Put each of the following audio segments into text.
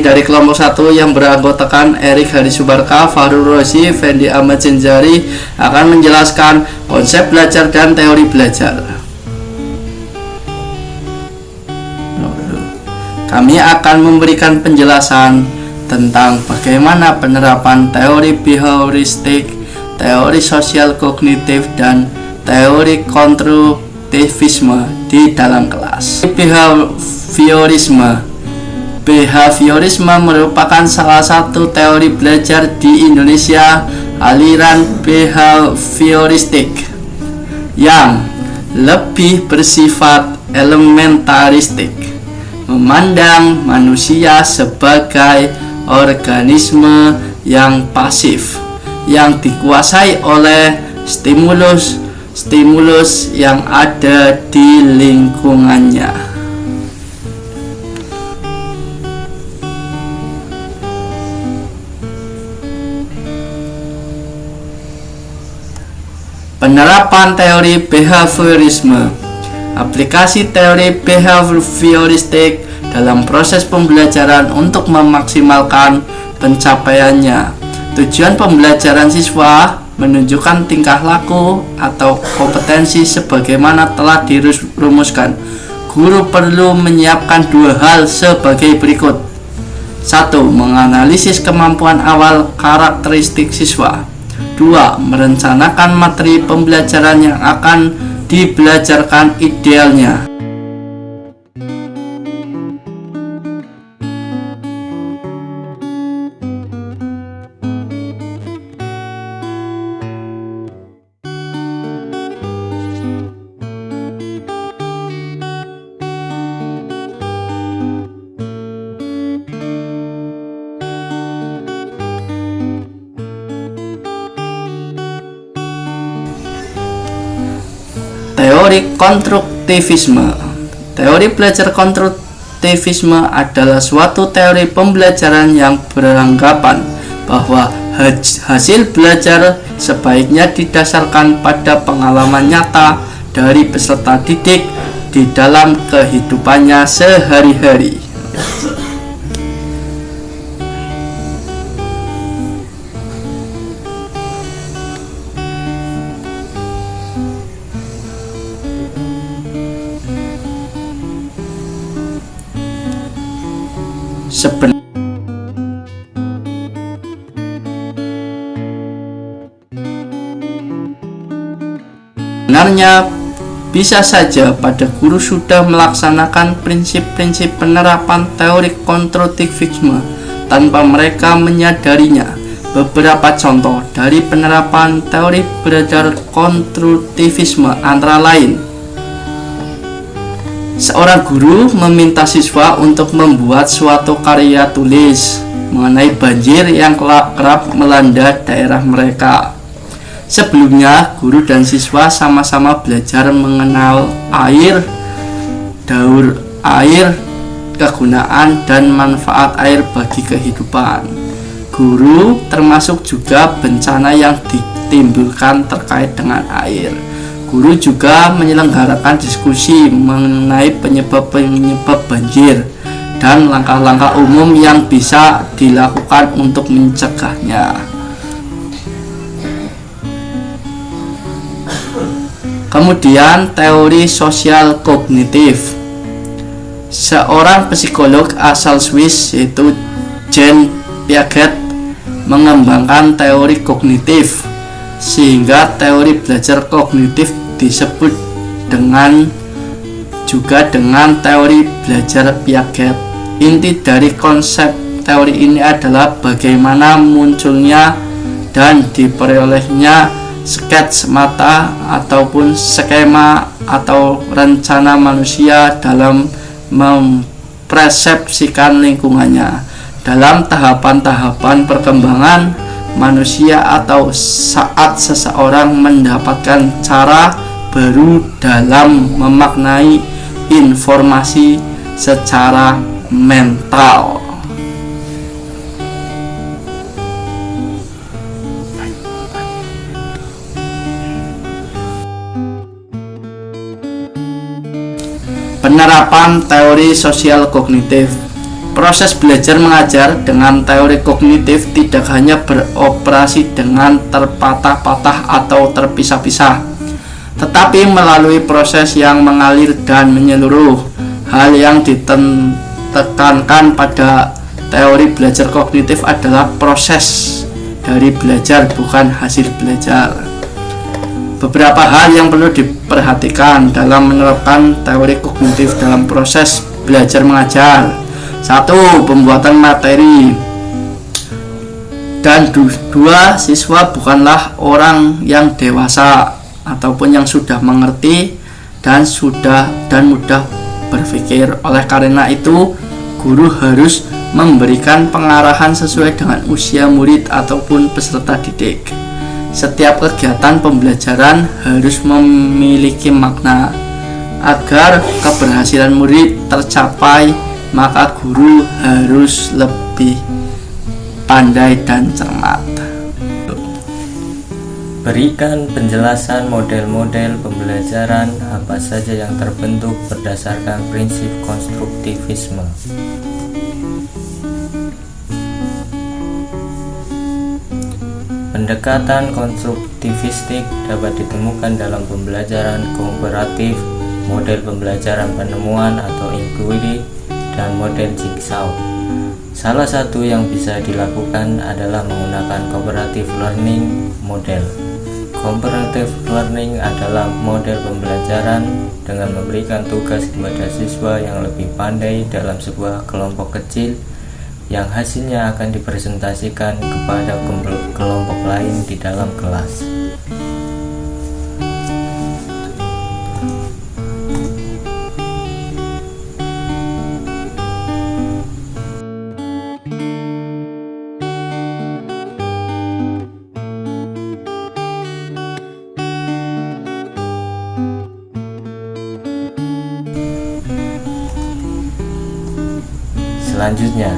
terdiri dari kelompok 1 yang beranggotakan Erik Harisubarka, Fahru Rozi, Fendi Ahmad Jenzari akan menjelaskan konsep belajar dan teori belajar. Kami akan memberikan penjelasan tentang bagaimana penerapan teori behavioristik, teori sosial kognitif, dan teori konstruktivisme di dalam kelas. Behaviorisme merupakan salah satu teori belajar di Indonesia. Aliran behavioristik yang lebih bersifat elementaristik memandang manusia sebagai organisme yang pasif yang dikuasai oleh stimulus yang ada di lingkungannya. Penerapan teori behaviorisme. Aplikasi teori behavioristik dalam proses pembelajaran untuk memaksimalkan pencapaiannya. Tujuan pembelajaran siswa menunjukkan tingkah laku atau kompetensi sebagaimana telah dirumuskan. Guru perlu menyiapkan 2 hal sebagai berikut. 1. Menganalisis kemampuan awal karakteristik siswa. 2. Merencanakan materi pembelajaran yang akan dibelajarkan idealnya. Teori konstruktivisme. Teori belajar konstruktivisme adalah suatu teori pembelajaran yang beranggapan bahwa hasil belajar sebaiknya didasarkan pada pengalaman nyata dari peserta didik di dalam kehidupannya sehari-hari. Sebenarnya bisa saja pada guru sudah melaksanakan prinsip-prinsip penerapan teori konstruktivisme tanpa mereka menyadarinya. Beberapa contoh dari penerapan teori belajar konstruktivisme antara lain: seorang guru meminta siswa untuk membuat suatu karya tulis mengenai banjir yang kerap melanda daerah mereka. Sebelumnya, guru dan siswa sama-sama belajar mengenal air, daur air, kegunaan dan manfaat air bagi kehidupan. Guru termasuk juga bencana yang ditimbulkan terkait dengan air. Guru juga menyelenggarakan diskusi mengenai penyebab-penyebab banjir dan langkah-langkah umum yang bisa dilakukan untuk mencegahnya. Kemudian teori sosial kognitif. Seorang psikolog asal Swiss yaitu Jean Piaget mengembangkan teori kognitif, sehingga teori belajar kognitif disebut dengan teori belajar Piaget. Inti dari konsep teori ini adalah bagaimana munculnya dan diperolehnya skets mata ataupun skema atau rencana manusia dalam mempersepsikan lingkungannya dalam tahapan-tahapan perkembangan manusia atau saat seseorang mendapatkan cara baru dalam memaknai informasi secara mental. Penerapan teori sosial kognitif. Proses belajar mengajar dengan teori kognitif tidak hanya beroperasi dengan terpatah-patah atau terpisah-pisah, tetapi melalui proses yang mengalir dan menyeluruh. Hal yang ditekankan pada teori belajar kognitif adalah proses dari belajar, bukan hasil belajar. Beberapa hal yang perlu diperhatikan dalam menerapkan teori kognitif dalam proses belajar mengajar. 1. Pembuatan materi. Dan 2. Siswa bukanlah orang yang dewasa ataupun yang sudah mengerti dan mudah berpikir. Oleh karena itu, guru harus memberikan pengarahan sesuai dengan usia murid ataupun peserta didik. Setiap kegiatan pembelajaran harus memiliki makna. Agar keberhasilan murid tercapai, maka guru harus lebih pandai dan cermat. Berikan penjelasan model-model pembelajaran apa saja yang terbentuk berdasarkan prinsip konstruktivisme. Pendekatan konstruktivistik dapat ditemukan dalam pembelajaran kooperatif, model pembelajaran penemuan atau inquiry, dan model jigsaw. Salah satu yang bisa dilakukan adalah menggunakan cooperative learning model. Cooperative learning adalah model pembelajaran dengan memberikan tugas kepada siswa yang lebih pandai dalam sebuah kelompok kecil yang hasilnya akan dipresentasikan kepada kelompok lain di dalam kelas. Selanjutnya,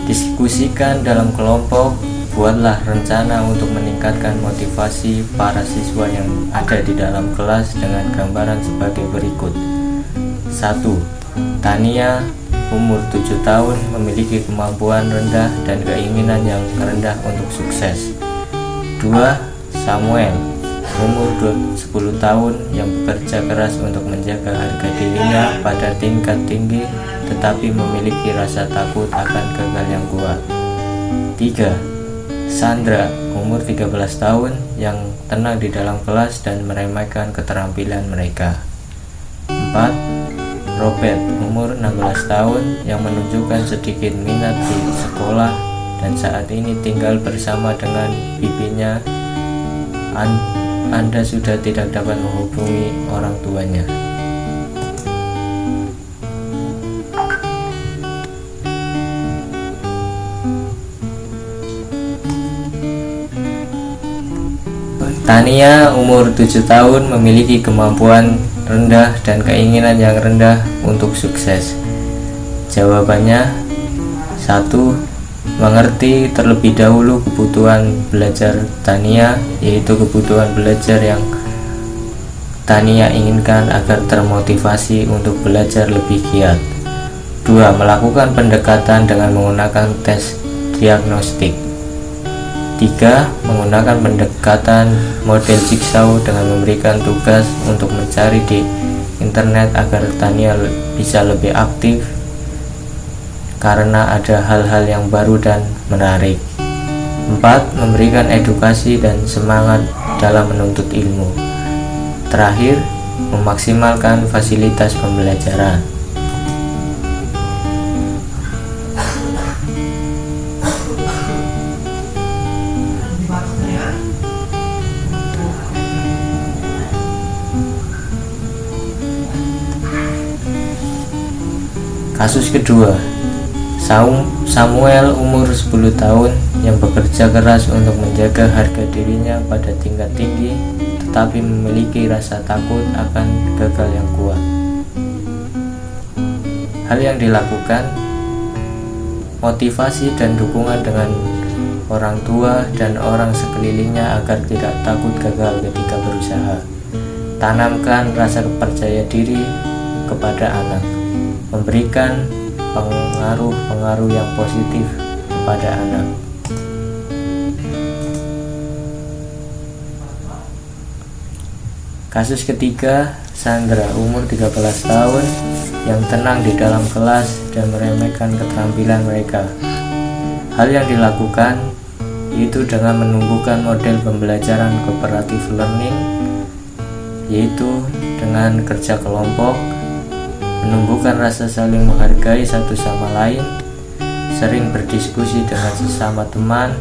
diskusikan dalam kelompok. Buatlah rencana untuk meningkatkan motivasi para siswa yang ada di dalam kelas dengan gambaran sebagai berikut. 1. Tania, umur 7 tahun, memiliki kemampuan rendah dan keinginan yang rendah untuk sukses. 2. Samuel, umur 10 tahun, yang bekerja keras untuk menjaga harga dirinya pada tingkat tinggi tetapi memiliki rasa takut akan gagal yang kuat. 3. Sandra, umur 13 tahun, yang tenang di dalam kelas dan meremehkan keterampilan mereka. 4. Robert, umur 16 tahun, yang menunjukkan sedikit minat di sekolah dan saat ini tinggal bersama dengan bibinya. Anda sudah tidak dapat menghubungi orang tuanya. Tania, umur 7 tahun, memiliki kemampuan rendah dan keinginan yang rendah untuk sukses. Jawabannya: 1. Mengerti terlebih dahulu kebutuhan belajar Tania, yaitu kebutuhan belajar yang Tania inginkan agar termotivasi untuk belajar lebih giat. 2. Melakukan pendekatan dengan menggunakan tes diagnostik. 3. Menggunakan pendekatan model jigsaw dengan memberikan tugas untuk mencari di internet agar Tania bisa lebih aktif karena ada hal-hal yang baru dan menarik. 4. Memberikan edukasi dan semangat dalam menuntut ilmu. Terakhir, memaksimalkan fasilitas pembelajaran. Kasus kedua, Samuel, umur 10 tahun, yang bekerja keras untuk menjaga harga dirinya pada tingkat tinggi tetapi memiliki rasa takut akan gagal yang kuat. Hal yang dilakukan: motivasi dan dukungan dengan orang tua dan orang sekelilingnya agar tidak takut gagal ketika berusaha. Tanamkan rasa percaya diri kepada anak. Memberikan pengaruh-pengaruh yang positif kepada anak. Kasus ketiga, Sandra umur 13 tahun yang tenang di dalam kelas dan meremehkan keterampilan mereka. Hal yang dilakukan yaitu dengan menumbuhkan model pembelajaran cooperative learning, yaitu dengan kerja kelompok, menumbuhkan rasa saling menghargai satu sama lain, sering berdiskusi dengan sesama teman,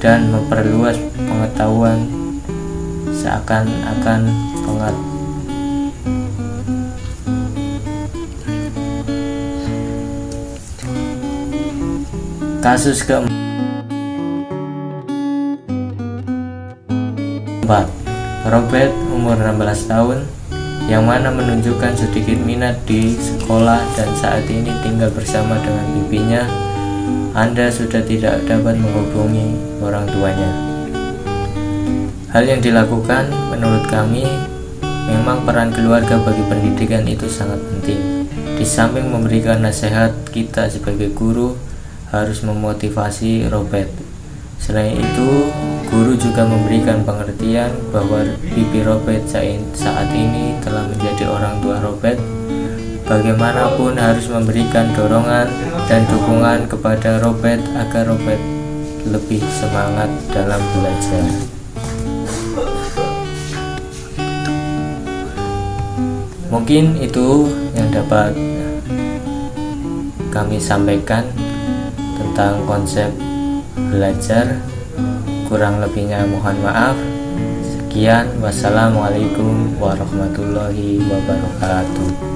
dan memperluas pengetahuan seakan-akan Kasus keempat, Robert umur 16 tahun yang mana menunjukkan sedikit minat di sekolah dan saat ini tinggal bersama dengan bibinya. Anda sudah tidak dapat menghubungi orang tuanya. Hal yang dilakukan menurut kami, memang peran keluarga bagi pendidikan itu sangat penting. Di samping memberikan nasihat, kita sebagai guru harus memotivasi Robert. Selain itu, guru juga memberikan pengertian bahwa bibi Robert saat ini telah menjadi orang tua Robert. Bagaimanapun harus memberikan dorongan dan dukungan kepada Robert agar Robert lebih semangat dalam belajar. Mungkin itu yang dapat kami sampaikan tentang konsep belajar. Kurang lebihnya mohon maaf. Sekian, wassalamualaikum warahmatullahi wabarakatuh.